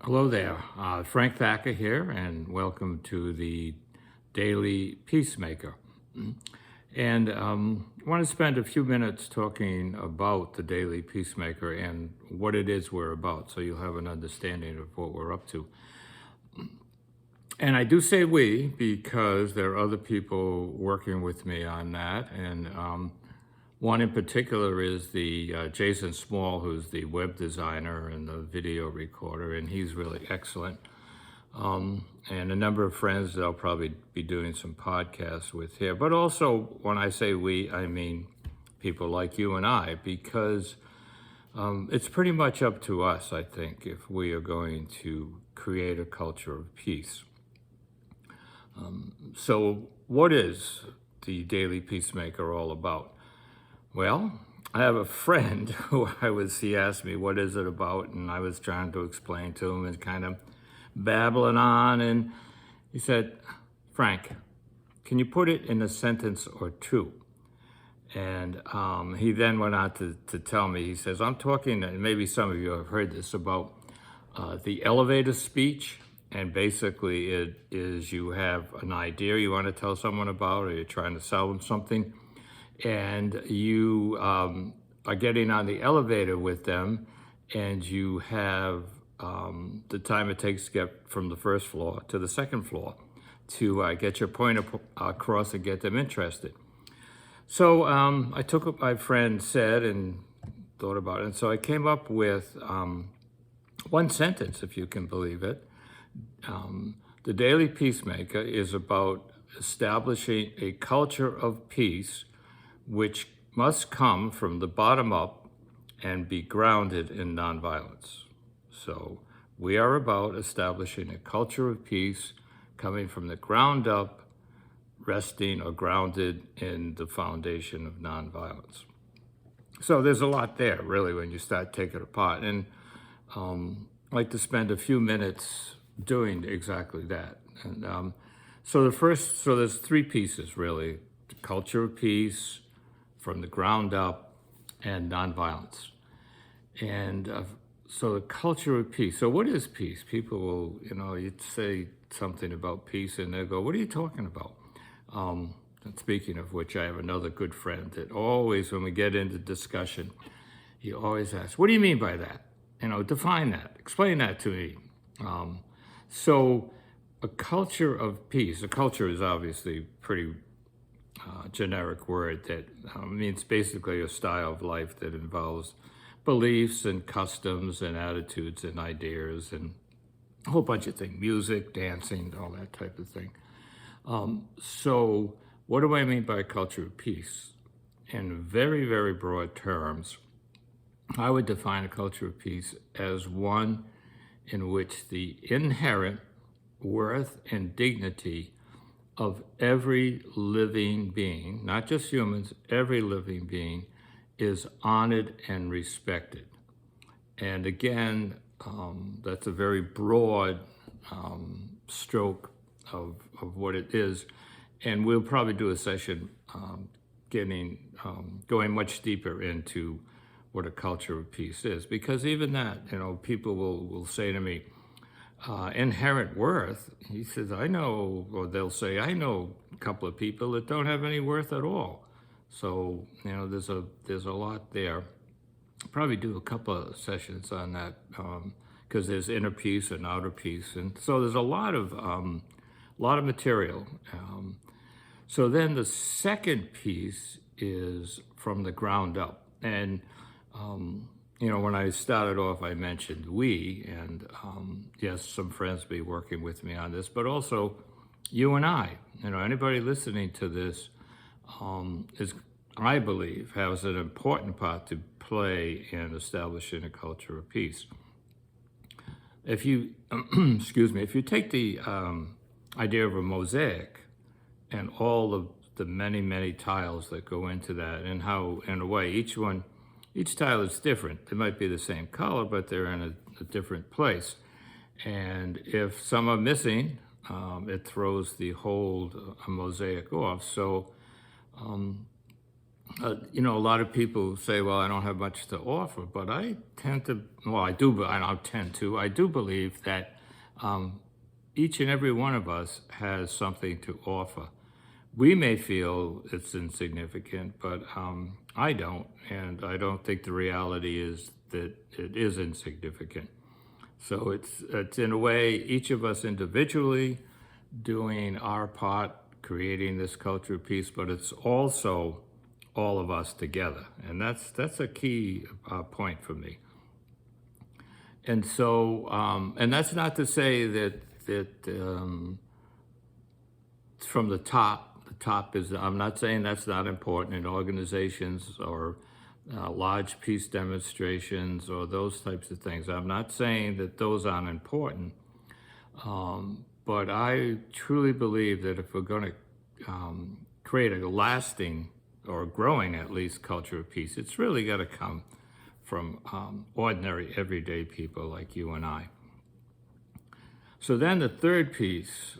Hello there, Frank Thacker here, and welcome to the Daily Peacemaker. And I want to spend a few minutes talking about the Daily Peacemaker and what it is we're about, so you'll have an understanding of what we're up to. And I do say we because there are other people working with me on that, and one in particular is the Jason Small, who's the web designer and the video recorder, and he's really excellent. And a number of friends that I'll probably be doing some podcasts with here. But also, when I say we, I mean people like you and I, because it's pretty much up to us, I think, if we are going to create a culture of peace. So what is the Daily Peacemaker all about? Well, I have a friend who he asked me, what is it about? And I was trying to explain to him and kind of babbling on. And he said, Frank, can you put it in a sentence or two? And he then went on to tell me, he says, I'm talking, and maybe some of you have heard this, about the elevator speech. And basically it is you have an idea you want to tell someone about, or you're trying to sell them something. And you are getting on the elevator with them, and you have the time it takes to get from the first floor to the second floor to get your point across and get them interested. So I took what my friend said and thought about it, and so I came up with one sentence, if you can believe it. The Daily Peacemaker is about establishing a culture of peace which must come from the bottom up and be grounded in nonviolence. So we are about establishing a culture of peace coming from the ground up, resting or grounded in the foundation of nonviolence. So there's a lot there, really, when you start taking it apart. And I'd like to spend a few minutes doing exactly that. And so there's three pieces, really: the culture of peace, from the ground up, and nonviolence. And so the culture of peace. So what is peace? People will, you'd say something about peace and they'll go, what are you talking about? And speaking of which, I have another good friend that always, when we get into discussion, he always asks, what do you mean by that? Define that, explain that to me. So a culture of peace, a culture is obviously pretty generic word that means basically a style of life that involves beliefs and customs and attitudes and ideas and a whole bunch of things, music, dancing, all that type of thing. So what do I mean by a culture of peace? In very, very broad terms, I would define a culture of peace as one in which the inherent worth and dignity of every living being, not just humans, every living being, is honored and respected. And again, that's a very broad stroke of what it is. And we'll probably do a session going much deeper into what a culture of peace is. Because even that, people will say to me, inherent worth, he says, I know, or they'll say, I know a couple of people that don't have any worth at all. So, there's a lot there. I'll probably do a couple of sessions on that, because there's inner peace and outer peace. And so there's a lot of material. So then the second piece is from the ground up. And when I started off, I mentioned we, and yes, some friends will be working with me on this, but also you and I. Anybody listening to this I believe, has an important part to play in establishing a culture of peace. If you, if you take the idea of a mosaic and all of the many, many tiles that go into that, and how, in a way, each tile is different. They might be the same color, but they're in a different place. And if some are missing, it throws the whole mosaic off. So a lot of people say, well, I don't have much to offer, but I tend to, well, I do, but I don't tend to, I do believe that each and every one of us has something to offer. We may feel it's insignificant, but I don't, and I don't think the reality is that it is insignificant. So it's in a way, each of us individually doing our part, creating this culture of peace, but it's also all of us together, and that's a key point for me. And so, and that's not to say that from the top is. I'm not saying that's not important in organizations or large peace demonstrations or those types of things. I'm not saying that those aren't important, but I truly believe that if we're going to create a lasting or growing, at least, culture of peace, it's really got to come from ordinary, everyday people like you and I. So then the third piece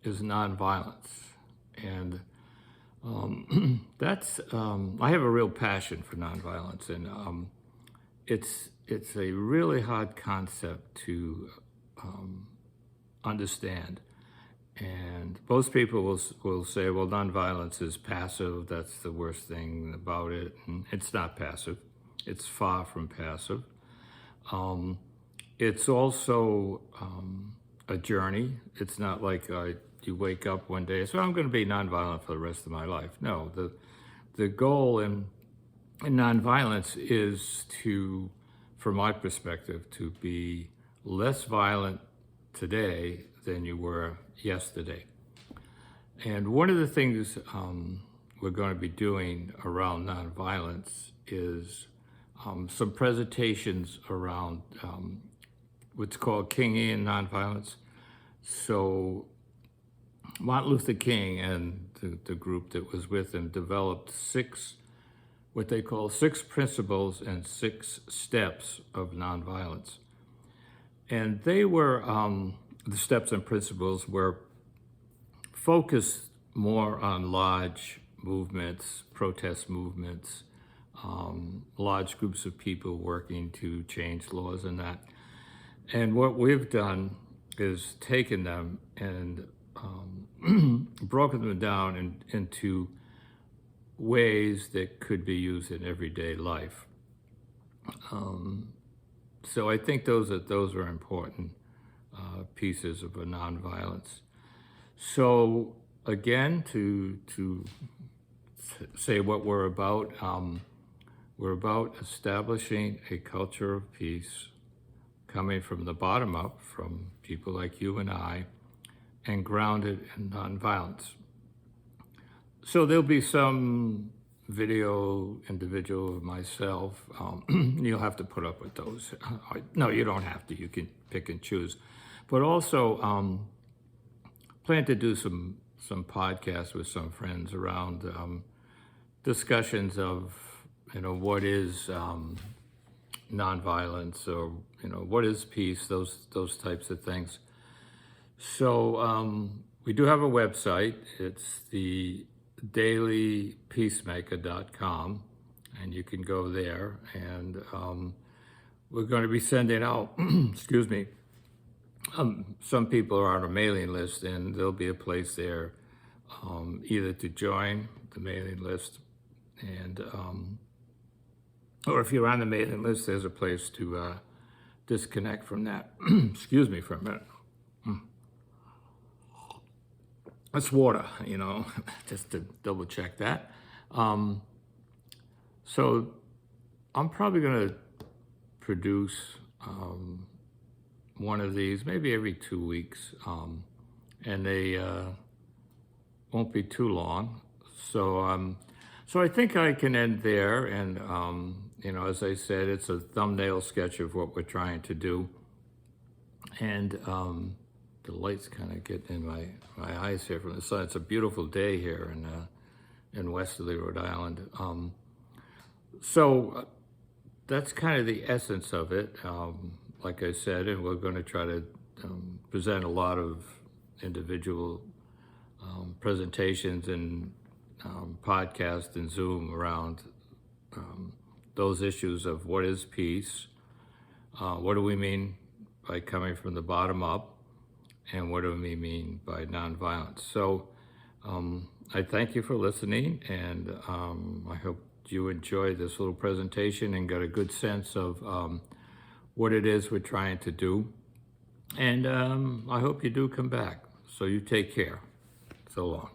is nonviolence. And that's, I have a real passion for nonviolence, and it's a really hard concept to understand. And most people will say, well, nonviolence is passive, that's the worst thing about it. And it's not passive, it's far from passive. It's also a journey. It's not like you wake up one day, so I'm going to be nonviolent for the rest of my life. No, the goal in nonviolence is to, from my perspective, to be less violent today than you were yesterday. And one of the things we're going to be doing around nonviolence is some presentations around what's called Kingi and Non-Violence. So Martin Luther King and the group that was with him developed what they call 6 principles and 6 steps of nonviolence. And they were, the steps and principles were focused more on large movements, protest movements, large groups of people working to change laws and that. And what we've done is taken them and broken them down into ways that could be used in everyday life. So I think those are important pieces of a nonviolence. So again, to say what we're about establishing a culture of peace coming from the bottom up, from people like you and I, and grounded in nonviolence. So there'll be some video individual of myself. You'll have to put up with those. No, you don't have to. You can pick and choose. But also plan to do some podcasts with some friends around discussions of, what is nonviolence, or what is peace, those types of things. So we do have a website. It's the dailypeacemaker.com, and you can go there, and we're going to be sending out excuse me, some people are on a mailing list, and there'll be a place there either to join the mailing list, and or if you're on the mailing list, there's a place to disconnect from that. Excuse me for a minute. That's water, just to double check that. So I'm probably going to produce one of these maybe every 2 weeks, and they won't be too long. So I think I can end there, and as I said, it's a thumbnail sketch of what we're trying to do, and the light's kind of getting in my eyes here from the sun. It's a beautiful day here in westerly Rhode Island. So that's kind of the essence of it, like I said, and we're going to try to present a lot of individual presentations and podcast and Zoom around those issues of what is peace, what do we mean by coming from the bottom up, and what do we mean by nonviolence. So I thank you for listening, and I hope you enjoyed this little presentation and got a good sense of what it is we're trying to do. And I hope you do come back. So you take care. So long.